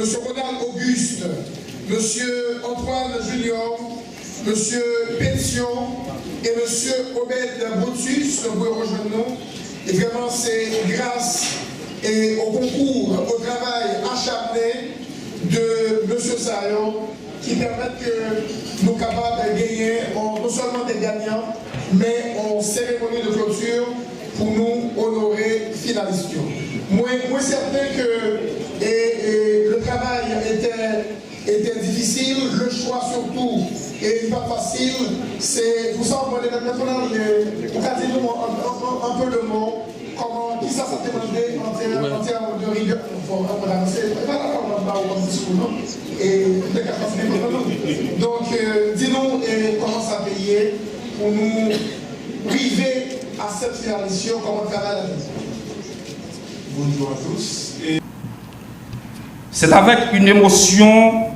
M. Ronald Auguste, M. Antoine Junior, M. Pension et M. Obed Brutus, vous pouvez rejoindre nous. Et vraiment, c'est grâce et au concours, au travail acharné de M. Sayon qui permettent que nous capables de gagner non seulement des gagnants, mais en cérémonie de clôture pour nous honorer finalistes. Moi certain que le travail était difficile, le choix surtout est pas facile. C'est pour ça qu'on est maintenant un peu le mot. Comment, qui ça s'est demandé en termes de rigueur. Donc, dis-nous comment ça payait pour nous priver à cette finalisation, comment travailler la vie. Bonjour à tous. C'est avec une émotion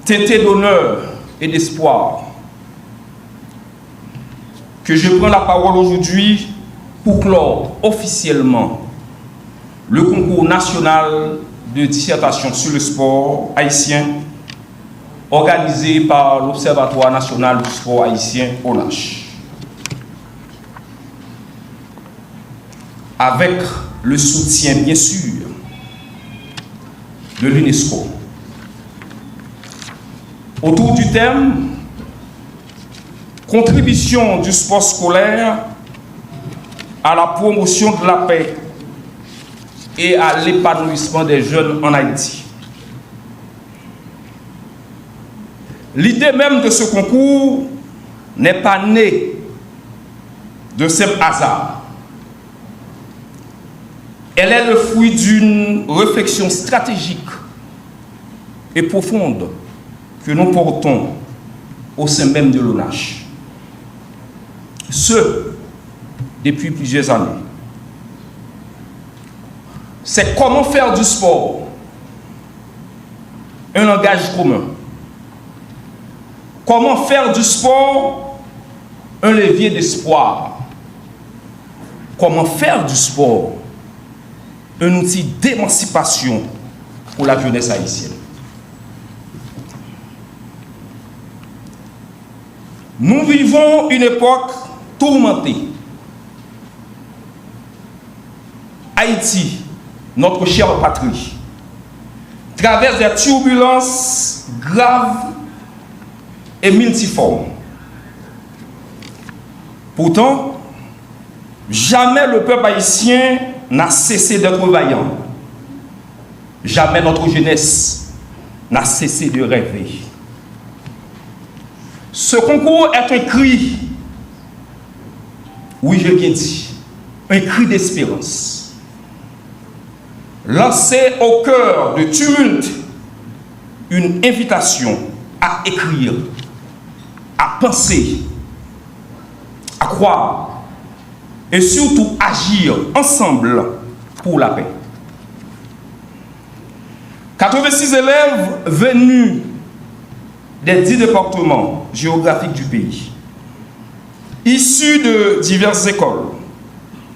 teintée d'honneur et d'espoir que je prends la parole aujourd'hui pour clore officiellement le concours national de dissertation sur le sport haïtien organisé par l'Observatoire national du sport haïtien, ONACH. Avec le soutien, bien sûr, de l'UNESCO. Autour du thème contribution du sport scolaire à la promotion de la paix et à l'épanouissement des jeunes en Haïti. L'idée même de ce concours n'est pas née de simple hasard. Elle est le fruit d'une réflexion stratégique et profonde que nous portons au sein même de l'ONACH. Ce, depuis plusieurs années. C'est comment faire du sport un langage commun. Comment faire du sport un levier d'espoir. Comment faire du sport un outil d'émancipation pour la jeunesse haïtienne. Nous vivons une époque tourmentée. Haïti, notre chère patrie, traverse des turbulences graves et multiformes. Pourtant, jamais le peuple haïtien n'a cessé d'être vaillant. Jamais notre jeunesse n'a cessé de rêver. Ce concours est un cri, oui je bien dit, un cri d'espérance. Lancé au cœur de tumulte, une invitation à écrire, à penser, à croire et surtout agir ensemble pour la paix. 86 élèves venus des 10 départements géographiques du pays, issus de diverses écoles,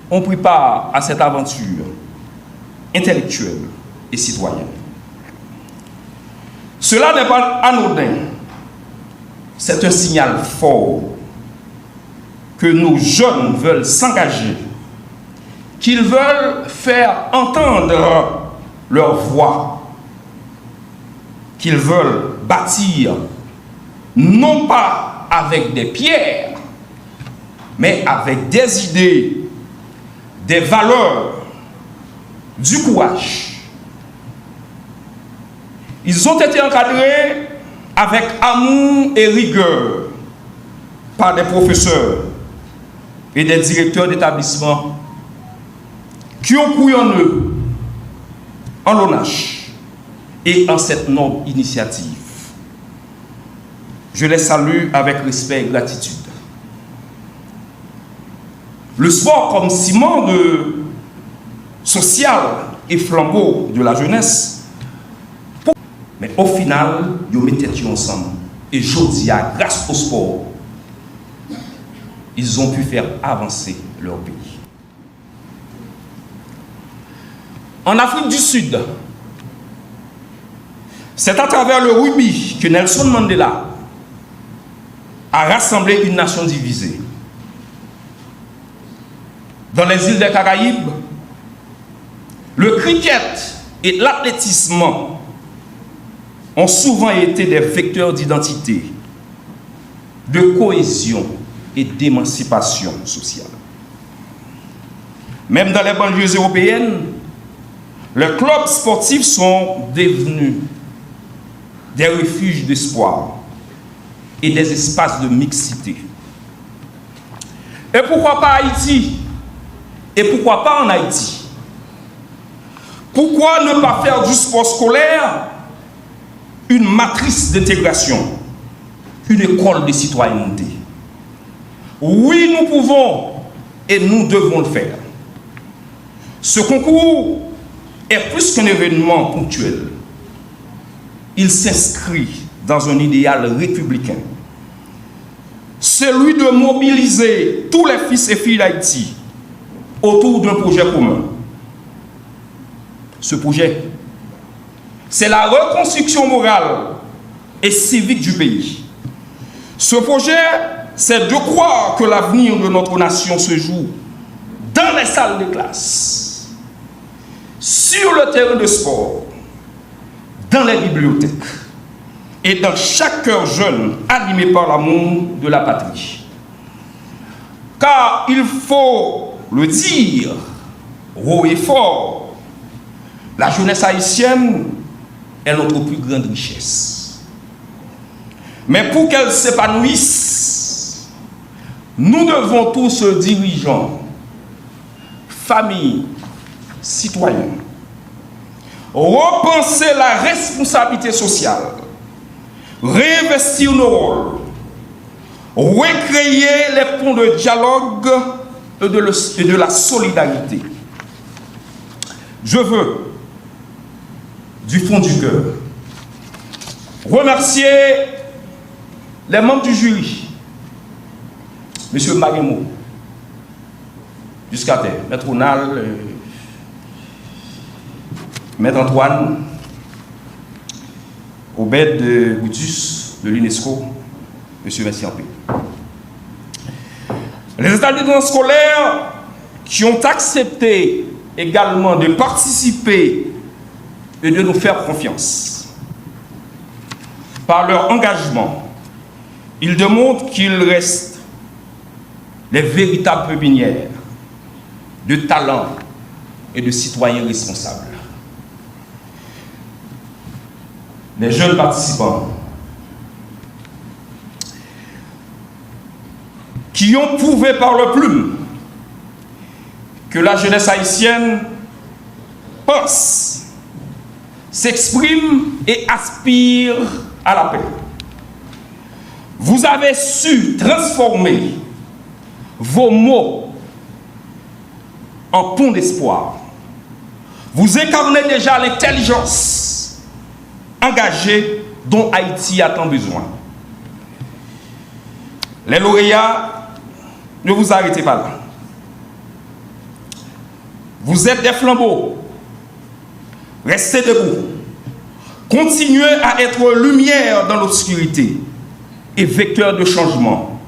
ont pris part à cette aventure intellectuelle et citoyenne. Cela n'est pas anodin, c'est un signal fort que nos jeunes veulent s'engager, qu'ils veulent faire entendre leur voix, qu'ils veulent bâtir non pas avec des pierres, mais avec des idées, des valeurs, du courage. Ils ont été encadrés avec amour et rigueur par des professeurs et des directeurs d'établissement qui ont cru en eux, en l'ONACH et en cette noble initiative. Je les salue avec respect et gratitude. Le sport comme ciment social et flambeau de la jeunesse, mais au final, ils mettent ensemble. Et aujourd'hui, grâce au sport, ils ont pu faire avancer leur pays. En Afrique du Sud, c'est à travers le rugby que Nelson Mandela a rassemblé une nation divisée. Dans les îles des Caraïbes, le cricket et l'athlétisme ont souvent été des vecteurs d'identité, de cohésion et d'émancipation sociale. Même dans les banlieues européennes, les clubs sportifs sont devenus des refuges d'espoir et des espaces de mixité. Et pourquoi pas Haïti? Et pourquoi pas en Haïti? Pourquoi ne pas faire du sport scolaire une matrice d'intégration, une école de citoyenneté? Oui, nous pouvons et nous devons le faire. Ce concours est plus qu'un événement ponctuel. Il s'inscrit dans un idéal républicain, celui de mobiliser tous les fils et filles d'Haïti autour d'un projet commun. Ce projet, c'est la reconstruction morale et civique du pays. Ce projet, c'est de croire que l'avenir de notre nation se joue dans les salles de classe, sur le terrain de sport, dans les bibliothèques et dans chaque cœur jeune animé par l'amour de la patrie. Car il faut le dire haut et fort, la jeunesse haïtienne est notre plus grande richesse. Mais pour qu'elle s'épanouisse, nous devons tous, dirigeants, familles, citoyens, repenser la responsabilité sociale, réinvestir nos rôles, recréer les ponts de dialogue et de la solidarité. Je veux, du fond du cœur, remercier les membres du jury, M. Maguimo, jusqu'à terre, Maître Ronald, Maître Antoine, Obed de Boutus de l'UNESCO, M. Messiampé. Les établissements scolaires qui ont accepté également de participer et de nous faire confiance. Par leur engagement, ils démontrent qu'ils restent les véritables pépinières de talents et de citoyens responsables. Les jeunes participants qui ont prouvé par leur plume que la jeunesse haïtienne pense, s'exprime et aspire à la paix. Vous avez su transformer vos mots en pont d'espoir. Vous incarnez déjà l'intelligence engagée dont Haïti a tant besoin. Les lauréats, ne vous arrêtez pas là. Vous êtes des flambeaux. Restez debout. Continuez à être lumière dans l'obscurité et vecteur de changement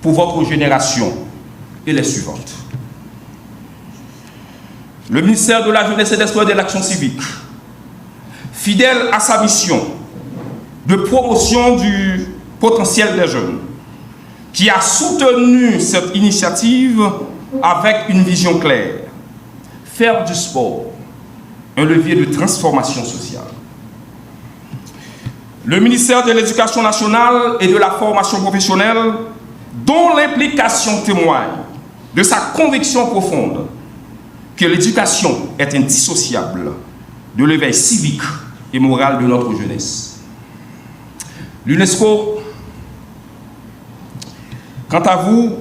pour votre génération et les suivantes. Le ministère de la Jeunesse et des Sports et de l'Action civique, fidèle à sa mission de promotion du potentiel des jeunes, qui a soutenu cette initiative avec une vision claire, faire du sport un levier de transformation sociale. Le ministère de l'Éducation nationale et de la formation professionnelle, dont l'implication témoigne de sa conviction profonde que l'éducation est indissociable de l'éveil civique et moral de notre jeunesse. L'UNESCO, quant à vous,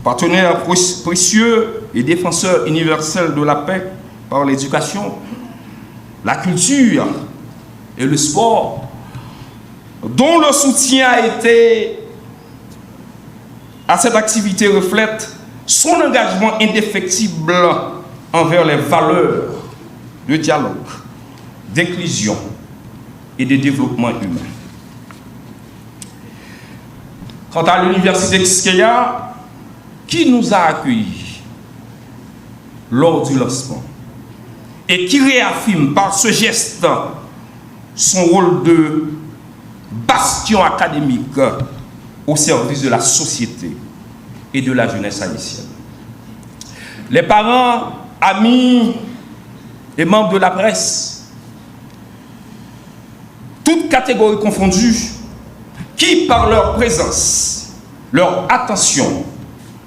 partenaire précieux et défenseur universel de la paix par l'éducation, la culture et le sport, dont le soutien a été à cette activité reflète son engagement indéfectible envers les valeurs de dialogue, d'inclusion et de développement humain. Quant à l'université Kiskeya, qui nous a accueillis lors du lancement et qui réaffirme par ce geste son rôle de bastion académique au service de la société et de la jeunesse haïtienne. Les parents, amis et membres de la presse, toutes catégories confondues, qui par leur présence, leur attention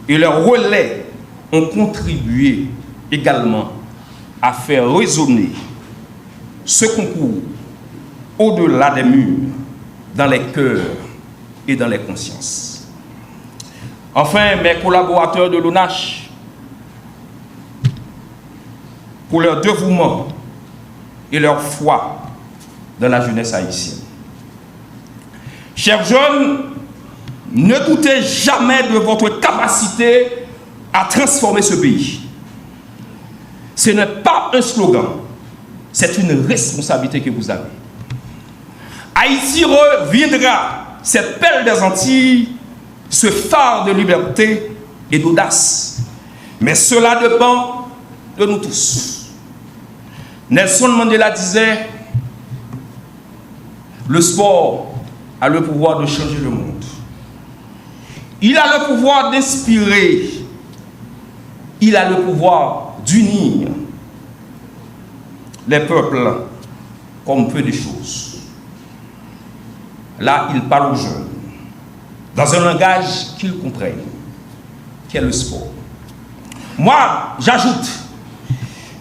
et leur relais ont contribué également à faire résonner ce concours au-delà des murs, dans les cœurs et dans les consciences. Enfin, mes collaborateurs de l'ONACH, pour leur dévouement et leur foi dans la jeunesse haïtienne. Chers jeunes, ne doutez jamais de votre capacité à transformer ce pays. Ce n'est pas un slogan, c'est une responsabilité que vous avez. Haïti reviendra, cette perle des Antilles, ce phare de liberté et d'audace. Mais cela dépend de nous tous. Nelson Mandela disait, le sport a le pouvoir de changer le monde. Il a le pouvoir d'inspirer. Il a le pouvoir d'unir les peuples comme peu de choses. Là, il parle aux jeunes, dans un langage qu'ils comprennent, qui est le sport. Moi, j'ajoute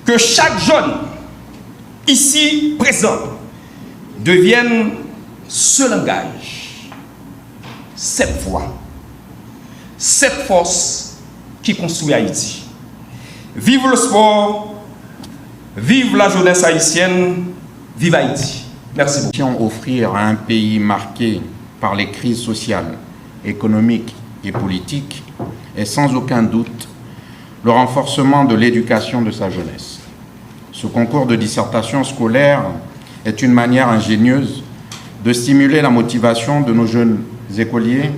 que chaque jeune ici présent devienne ce langage, cette voix, cette force qui construit Haïti. Vive le sport, vive la jeunesse haïtienne, vive Haïti. Merci beaucoup. Offrir à un pays marqué par les crises sociales, économiques et politiques est sans aucun doute le renforcement de l'éducation de sa jeunesse. Ce concours de dissertation scolaire est une manière ingénieuse de stimuler la motivation de nos jeunes écoliers,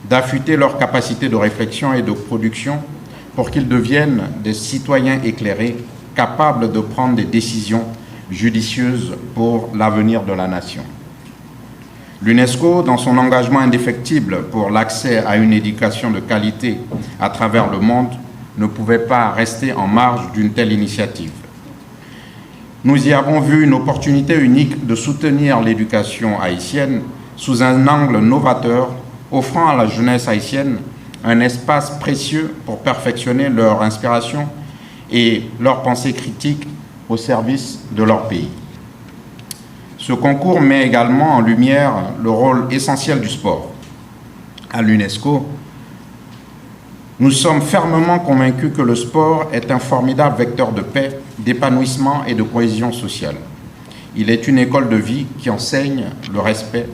d'affûter leur capacité de réflexion et de production pour qu'ils deviennent des citoyens éclairés, capables de prendre des décisions judicieuses pour l'avenir de la nation. L'UNESCO, dans son engagement indéfectible pour l'accès à une éducation de qualité à travers le monde, ne pouvait pas rester en marge d'une telle initiative. Nous y avons vu une opportunité unique de soutenir l'éducation haïtienne sous un angle novateur, offrant à la jeunesse haïtienne un espace précieux pour perfectionner leur inspiration et leur pensée critique au service de leur pays. Ce concours met également en lumière le rôle essentiel du sport. À l'UNESCO, nous sommes fermement convaincus que le sport est un formidable vecteur de paix, d'épanouissement et de cohésion sociale. Il est une école de vie qui enseigne le respect,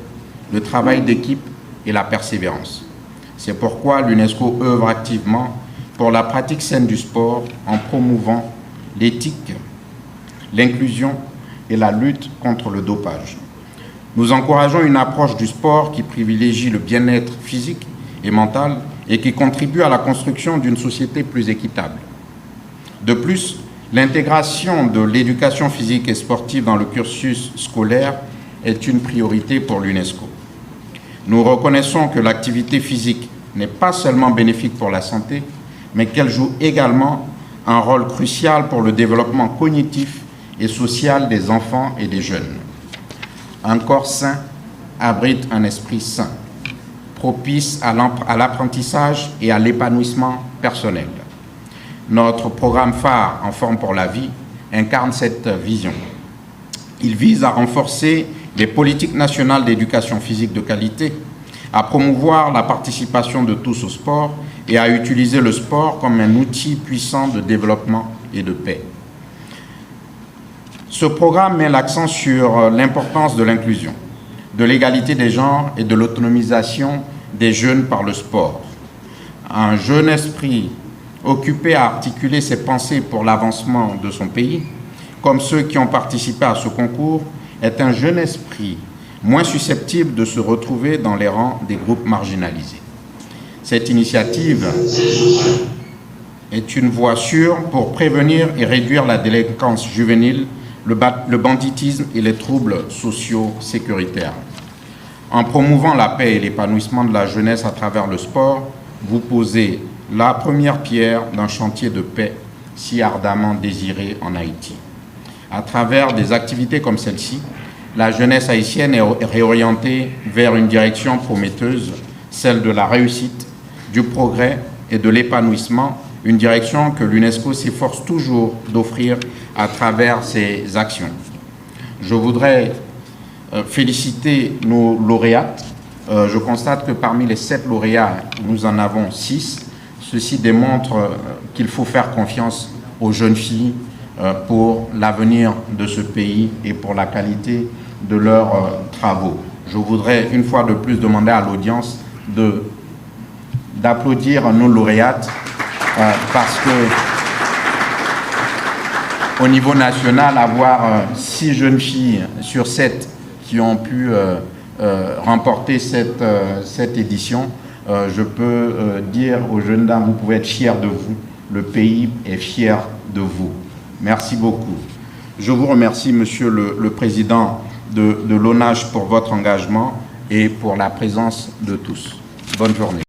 le travail d'équipe et la persévérance. C'est pourquoi l'UNESCO œuvre activement pour la pratique saine du sport en promouvant l'éthique, l'inclusion et la lutte contre le dopage. Nous encourageons une approche du sport qui privilégie le bien-être physique et mental et qui contribue à la construction d'une société plus équitable. De plus, l'intégration de l'éducation physique et sportive dans le cursus scolaire est une priorité pour l'UNESCO. Nous reconnaissons que l'activité physique n'est pas seulement bénéfique pour la santé, mais qu'elle joue également un rôle crucial pour le développement cognitif et social des enfants et des jeunes. Un corps sain abrite un esprit sain, propice à l'apprentissage et à l'épanouissement personnel. Notre programme phare En forme pour la vie incarne cette vision. Il vise à renforcer les politiques nationales d'éducation physique de qualité, à promouvoir la participation de tous au sport et à utiliser le sport comme un outil puissant de développement et de paix. Ce programme met l'accent sur l'importance de l'inclusion, de l'égalité des genres et de l'autonomisation des jeunes par le sport. Un jeune esprit occupé à articuler ses pensées pour l'avancement de son pays comme ceux qui ont participé à ce concours, est un jeune esprit moins susceptible de se retrouver dans les rangs des groupes marginalisés. Cette initiative est une voie sûre pour prévenir et réduire la délinquance juvénile, le banditisme et les troubles sociaux sécuritaires. En promouvant la paix et l'épanouissement de la jeunesse à travers le sport, vous posez la première pierre d'un chantier de paix si ardemment désiré en Haïti. À travers des activités comme celle-ci, la jeunesse haïtienne est réorientée vers une direction prometteuse, celle de la réussite, du progrès et de l'épanouissement, une direction que l'UNESCO s'efforce toujours d'offrir à travers ses actions. Je voudrais féliciter nos lauréates. Je constate que parmi les 7 lauréats, nous en avons 6. Ceci démontre qu'il faut faire confiance aux jeunes filles pour l'avenir de ce pays et pour la qualité de leurs travaux. Je voudrais une fois de plus demander à l'audience d'applaudir nos lauréates parce que au niveau national, avoir 6 jeunes filles sur 7 qui ont pu remporter cette édition, je peux dire aux jeunes dames, vous pouvez être fiers de vous, le pays est fier de vous. Merci beaucoup. Je vous remercie, Monsieur le Président de l'ONAJ, pour votre engagement et pour la présence de tous. Bonne journée.